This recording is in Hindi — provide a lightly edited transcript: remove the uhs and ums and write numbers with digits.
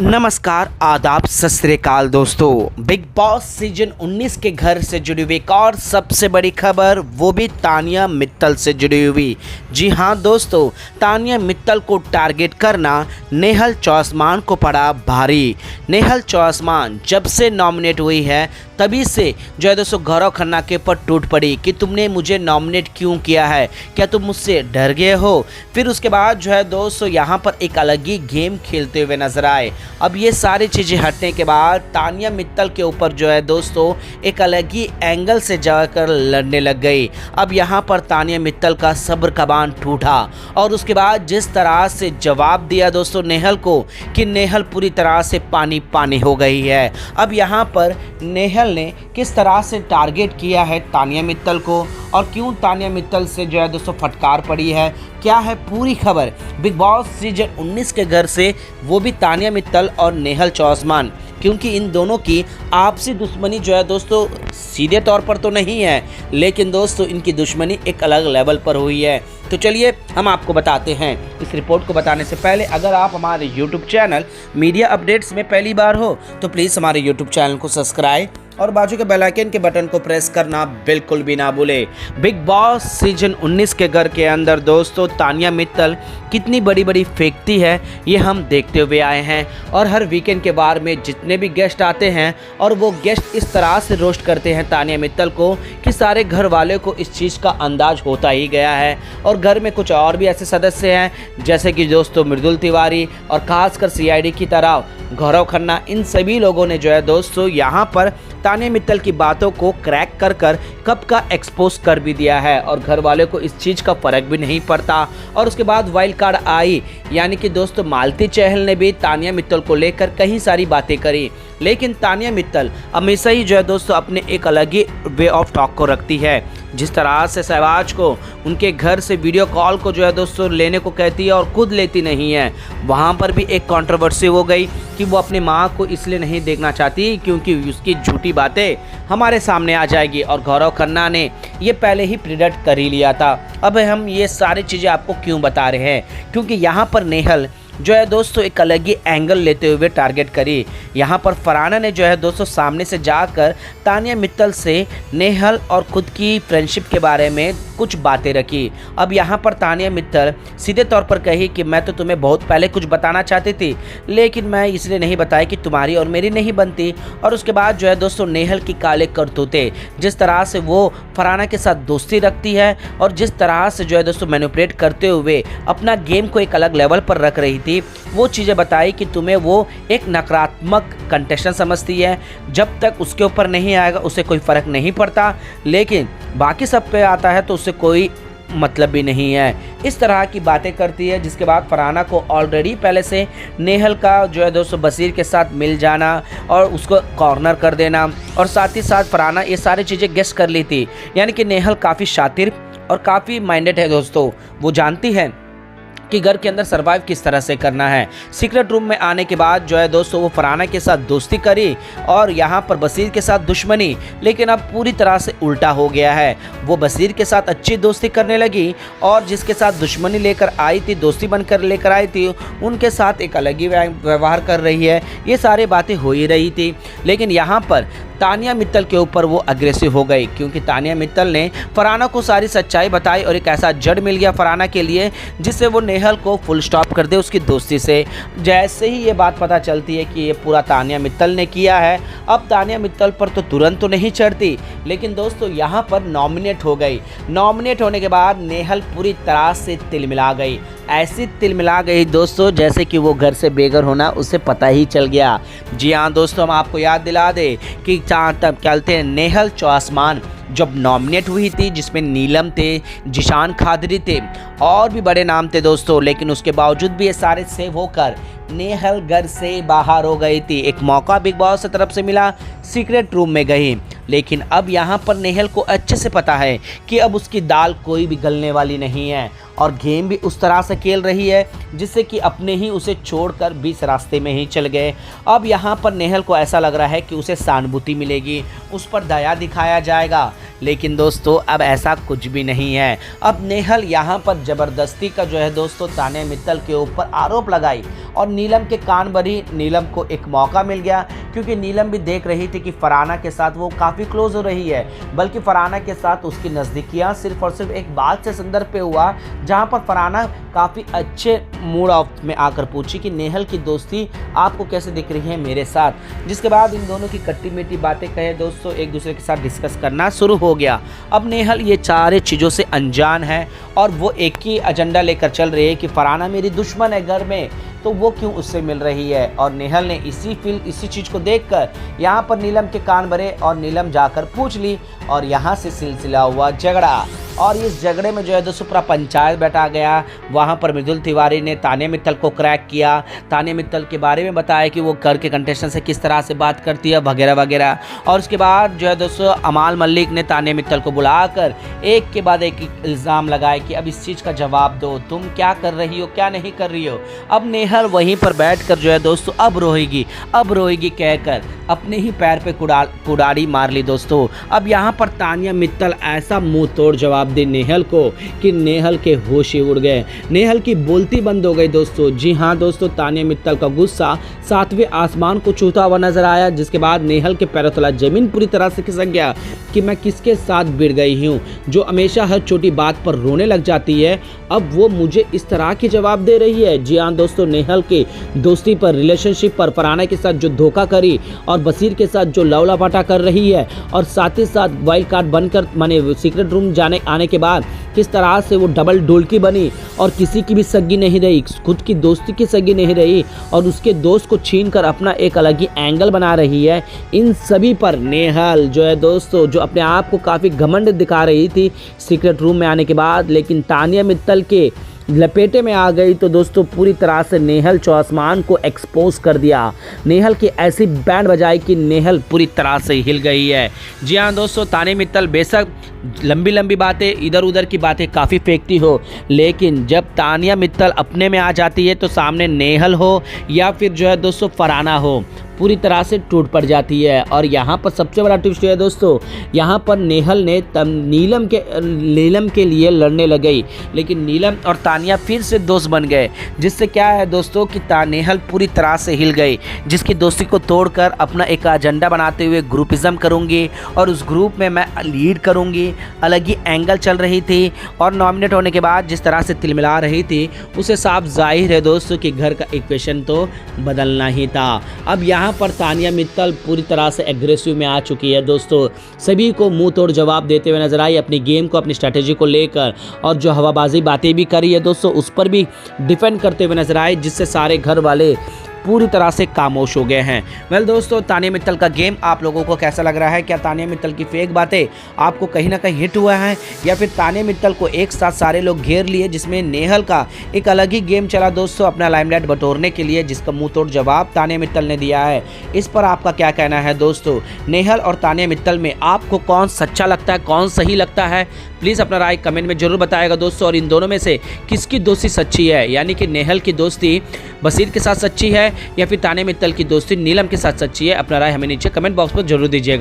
नमस्कार, आदाब, सत श्री अकाल दोस्तों। बिग बॉस सीजन 19 के घर से जुड़ी हुई एक और सबसे बड़ी खबर, वो भी तानिया मित्तल से जुड़ी हुई। जी हाँ दोस्तों, तानिया मित्तल को टारगेट करना नेहल चौसमान को पड़ा भारी। नेहल चौसमान जब से नॉमिनेट हुई है तभी से जो है दोस्तों गौरव खन्ना के ऊपर टूट पड़ी कि तुमने मुझे नॉमिनेट क्यों किया है, क्या तुम मुझसे डर गए हो। फिर उसके बाद जो है दोस्तों यहाँ पर एक अलग ही गेम खेलते हुए नजर आए। अब ये सारी चीज़ें हटने के बाद तानिया मित्तल के ऊपर जो है दोस्तों एक अलग ही एंगल से जाकर लड़ने लग गई। अब यहाँ पर तानिया मित्तल का सब्र का बांध टूटा और उसके बाद जिस तरह से जवाब दिया दोस्तों नेहल को कि नेहल पूरी तरह से पानी पानी हो गई है। अब यहाँ पर नेहल ने किस तरह से टारगेट किया है तानिया मित्तल को और क्यों तानिया मित्तल से जो है दोस्तों फटकार पड़ी है, क्या है पूरी खबर बिग बॉस सीजन 19 के घर से, वो भी तानिया मित्तल और नेहल चौसमान। क्योंकि इन दोनों की आपसी दुश्मनी जो है दोस्तों सीधे तौर पर तो नहीं है, लेकिन दोस्तों इनकी दुश्मनी एक अलग लेवल पर हुई है। तो चलिए हम आपको बताते हैं। इस रिपोर्ट को बताने से पहले अगर आप हमारे YouTube चैनल मीडिया अपडेट्स में पहली बार हो तो प्लीज़ हमारे YouTube चैनल को सब्सक्राइब और बाजू के बेल आइकन के बटन को प्रेस करना बिल्कुल भी ना भूले। बिग बॉस सीजन 19 के घर के अंदर दोस्तों तानिया मित्तल कितनी बड़ी बड़ी फेंकती है ये हम देखते हुए आए हैं। और हर वीकेंड के बार में जितने भी गेस्ट आते हैं और वो गेस्ट इस तरह से रोस्ट करते हैं तानिया मित्तल को कि सारे घर वाले को इस चीज़ का अंदाज होता ही गया है। और घर में कुछ और भी ऐसे सदस्य हैं जैसे कि दोस्तों मृदुल तिवारी और खासकर CID की तरह गौरव खन्ना, इन सभी लोगों ने जो है दोस्तों यहाँ पर तानिया मित्तल की बातों को क्रैक कर कब का एक्सपोज कर भी दिया है और घर वाले को इस चीज़ का फ़र्क भी नहीं पड़ता। और उसके बाद वाइल्ड कार्ड आई, यानी कि दोस्तों मालती चहल ने भी तानिया मित्तल को लेकर कई सारी बातें करी, लेकिन तानिया मित्तल हमेशा ही जो है दोस्तों अपने एक अलग ही वे ऑफ टॉक को रखती है। जिस तरह से सहवाज को उनके घर से वीडियो कॉल को जो है दोस्तों लेने को कहती है और खुद लेती नहीं है, वहाँ पर भी एक कंट्रोवर्सी हो गई कि वो अपनी माँ को इसलिए नहीं देखना चाहती क्योंकि उसकी झूठी बातें हमारे सामने आ जाएगी। और गौरव खन्ना ने ये पहले ही प्रिडिक्ट कर ही लिया था। अब हम ये सारी चीज़ें आपको क्यों बता रहे हैं, क्योंकि यहाँ पर नेहल जो है दोस्तों एक अलग ही एंगल लेते हुए टारगेट करी। यहाँ पर फरहाना ने जो है दोस्तों सामने से जाकर तानिया मित्तल से नेहल और खुद की फ्रेंडशिप के बारे में कुछ बातें रखी। अब यहाँ पर तानिया मित्तल सीधे तौर पर कही कि मैं तो तुम्हें बहुत पहले कुछ बताना चाहती थी, लेकिन मैं इसलिए नहीं बताई कि तुम्हारी और मेरी नहीं बनती। और उसके बाद जो है दोस्तों नेहल की काले करतूतें, जिस तरह से वो फरहाना के साथ दोस्ती रखती है और जिस तरह से जो है दोस्तों मैनिपुलेट करते हुए अपना गेम को एक अलग लेवल पर रख रही थी, वो चीज़ें बताई कि तुम्हें वो एक नकारात्मक कंटेस्टेंट समझती है, जब तक उसके ऊपर नहीं आएगा उसे कोई फ़र्क नहीं पड़ता, लेकिन बाकी सब पे आता है तो उससे कोई मतलब भी नहीं है। इस तरह की बातें करती है, जिसके बाद फरहाना को ऑलरेडी पहले से नेहल का जो है दोस्तों बसीर के साथ मिल जाना और उसको कॉर्नर कर देना, और साथ ही साथ फरहाना ये सारी चीज़ें गेस कर ली थी। यानी कि नेहल काफ़ी शातिर और काफ़ी माइंडेड है दोस्तों, वो जानती है कि घर के अंदर सर्वाइव किस तरह से करना है। सीक्रेट रूम में आने के बाद जो है दोस्तों वो फरहाना के साथ दोस्ती करी और यहाँ पर बसीर के साथ दुश्मनी, लेकिन अब पूरी तरह से उल्टा हो गया है। वो बसीर के साथ अच्छी दोस्ती करने लगी और जिसके साथ दुश्मनी लेकर आई थी, दोस्ती बनकर लेकर आई थी, उनके साथ एक अलग ही व्यवहार कर रही है। ये सारी बातें हो ही रही थी, लेकिन यहाँ पर तानिया मित्तल के ऊपर वो अग्रेसिव हो गई क्योंकि तानिया मित्तल ने फरहाना को सारी सच्चाई बताई और एक ऐसा जड़ मिल गया फरहाना के लिए जिससे वो नेहल को फुल स्टॉप कर दे उसकी दोस्ती से। जैसे ही ये बात पता चलती है कि ये पूरा तानिया मित्तल ने किया है, अब तानिया मित्तल पर तो तुरंत तो नहीं चढ़ती, लेकिन दोस्तों यहाँ पर नॉमिनेट हो गई। नॉमिनेट होने के बाद नेहल पूरी तरह से तिलमिला गई, ऐसी तिलमिला गई दोस्तों जैसे कि वो घर से बेघर होना उसे पता ही चल गया। जी हाँ दोस्तों, हम आपको याद दिला दे कि तब कहते हैं नेहल चौसमान जब नॉमिनेट हुई थी, जिसमें नीलम थे, जिशान खादरी थे और भी बड़े नाम थे दोस्तों, लेकिन उसके बावजूद भी ये सारे सेव होकर नेहल घर से बाहर हो गई थी। एक मौका बिग बॉस की तरफ से मिला, सीक्रेट रूम में गई, लेकिन अब यहाँ पर नेहल को अच्छे से पता है कि अब उसकी दाल कोई भी गलने वाली नहीं है और गेम भी उस तरह से खेल रही है जिससे कि अपने ही उसे छोड़कर बीच रास्ते में ही चल गए। अब यहाँ पर नेहल को ऐसा लग रहा है कि उसे सहानुभूति मिलेगी, उस पर दया दिखाया जाएगा, लेकिन दोस्तों अब ऐसा कुछ भी नहीं है। अब नेहल यहाँ पर ज़बरदस्ती का जो है दोस्तों तान्या मित्तल के ऊपर आरोप लगाई और नीलम के कान भरी। नीलम को एक मौका मिल गया क्योंकि नीलम भी देख रही थी कि फरहाना के साथ वो काफ़ी क्लोज हो रही है, बल्कि फरहाना के साथ उसकी नज़दीकियाँ सिर्फ और सिर्फ एक बात से संदर्भ पे हुआ, जहाँ पर फरहाना काफ़ी अच्छे मूड ऑफ में आकर पूछी कि नेहल की दोस्ती आपको कैसे दिख रही है मेरे साथ, जिसके बाद इन दोनों की खट्टी मीठी बातें कहे दोस्तों एक दूसरे के साथ डिस्कस करना शुरू हो गया। अब नेहल ये सारे चीज़ों से अनजान है और वो एक ही एजेंडा लेकर चल रही है कि फरहाना मेरी दुश्मन है घर में, तो वो क्यों उससे मिल रही है। और नेहल ने इसी चीज़ को देखकर यहाँ पर नीलम के कान भरे और नीलम जाकर पूछ ली और यहाँ से सिलसिला हुआ झगड़ा। और इस झगड़े में जो है दोस्तों पूरा पंचायत बैठा गया। वहाँ पर मृदुल तिवारी ने तान्या मित्तल को क्रैक किया, तान्या मित्तल के बारे में बताया कि वो घर के कंटेस्टेंट से किस तरह से बात करती है वगैरह वगैरह। और उसके बाद जो है दोस्तों अमाल मलिक ने तान्या मित्तल को बुलाकर एक के बाद एक इल्ज़ाम लगाए कि अब इस चीज़ का जवाब दो, तुम क्या कर रही हो क्या नहीं कर रही हो। अब नेहल वहीं पर बैठकर जो है दोस्तों अब रोएगी कहकर अपने ही पैर पे कुड़ाड़ी मार ली दोस्तों। अब यहाँ पर तान्या मित्तल ऐसा मुंह तोड़ जवाब दे नेहल को कि नेहल के होश ही उड़ गए, नेहल की बोलती बंद हो गई दोस्तों। जी हाँ दोस्तों, तान्या मित्तल का गुस्सा सातवें आसमान को छूता हुआ नजर आया, जिसके बाद नेहल के पैरों तला जमीन पूरी तरह से खिसक गया कि मैं किसके साथ भिड़ गई हूँ, जो हमेशा हर छोटी बात पर रोने लग जाती है, अब वो मुझे इस तरह के जवाब दे रही है। जी हाँ दोस्तों, नेहल की दोस्ती पर, रिलेशनशिप पर, फरहाना के साथ जो धोखा करी और बसीर के साथ जो लवलापाटा कर रही है और साथ ही साथ वाइल्ड कार्ड बनकर माने सीक्रेट रूम आने के बाद किस तरह से वो डबल ढोलकी बनी और किसी की भी सगी नहीं रही, खुद की दोस्ती की सगी नहीं रही और उसके दोस्त को छीनकर अपना एक अलग ही एंगल बना रही है। इन सभी पर नेहल जो है दोस्तों, जो अपने आप को काफ़ी घमंड दिखा रही थी सीक्रेट रूम में आने के बाद, लेकिन तान्या मित्तल के लपेटे में आ गई तो दोस्तों पूरी तरह से नेहल चौआसमान को एक्सपोज कर दिया। नेहल की ऐसी बैंड बजाई कि नेहल पूरी तरह से हिल गई है। जी हाँ दोस्तों, तान्या मित्तल बेशक लंबी लंबी बातें इधर उधर की बातें काफ़ी फेंकती हो, लेकिन जब तान्या मित्तल अपने में आ जाती है तो सामने नेहल हो या फिर जो है दोस्तों फरहाना हो, पूरी तरह से टूट पड़ जाती है। और यहाँ पर सबसे बड़ा ट्विस्ट है दोस्तों, यहाँ पर नेहल ने नीलम के लिए लड़ने लग गई, लेकिन नीलम और तान्या फिर से दोस्त बन गए, जिससे क्या है दोस्तों कि नेहल पूरी तरह से हिल गई, जिसकी दोस्ती को तोड़कर अपना एक एजेंडा बनाते हुए ग्रुपिज्म करूँगी और उस ग्रुप में मैं लीड करूँगी। अलग ही एंगल चल रही थी और नॉमिनेट होने के बाद जिस तरह से तिलमिला रही थी, उसे साफ जाहिर है दोस्तों कि घर का इक्वेशन तो बदलना ही था। अब यहाँ पर तान्या मित्तल पूरी तरह से एग्रेसिव में आ चुकी है दोस्तों, सभी को मुंह तोड़ जवाब देते हुए नजर आई, अपनी गेम को अपनी स्ट्रैटेजी को लेकर, और जो हवाबाजी बातें भी करी है दोस्तों उस पर भी डिफेंड करते हुए नजर आए, जिससे सारे घर वाले पूरी तरह से खामोश हो गए हैं। वेल दोस्तों, तान्या मित्तल का गेम आप लोगों को कैसा लग रहा है? क्या तान्या मित्तल की फेक बातें आपको कहीं ना कहीं हिट हुआ है, या फिर तान्या मित्तल को एक साथ सारे लोग घेर लिए, जिसमें नेहल का एक अलग ही गेम चला दोस्तों अपना लाइमलाइट बटोरने के लिए, जिसका मुंह तोड़ जवाब तान्या मित्तल ने दिया है। इस पर आपका क्या कहना है दोस्तों? नेहल और तान्या मित्तल में आपको कौन सच्चा लगता है, कौन सही लगता है? प्लीज़ अपना राय कमेंट में जरूर बताएगा दोस्तों। और इन दोनों में से किसकी दोस्ती सच्ची है, यानी कि नेहल की दोस्ती बसीर के साथ सच्ची है या फिर तान्या मित्तल की दोस्ती नीलम के साथ सच्ची है? अपना राय हमें नीचे कमेंट बॉक्स पर जरूर दीजिएगा।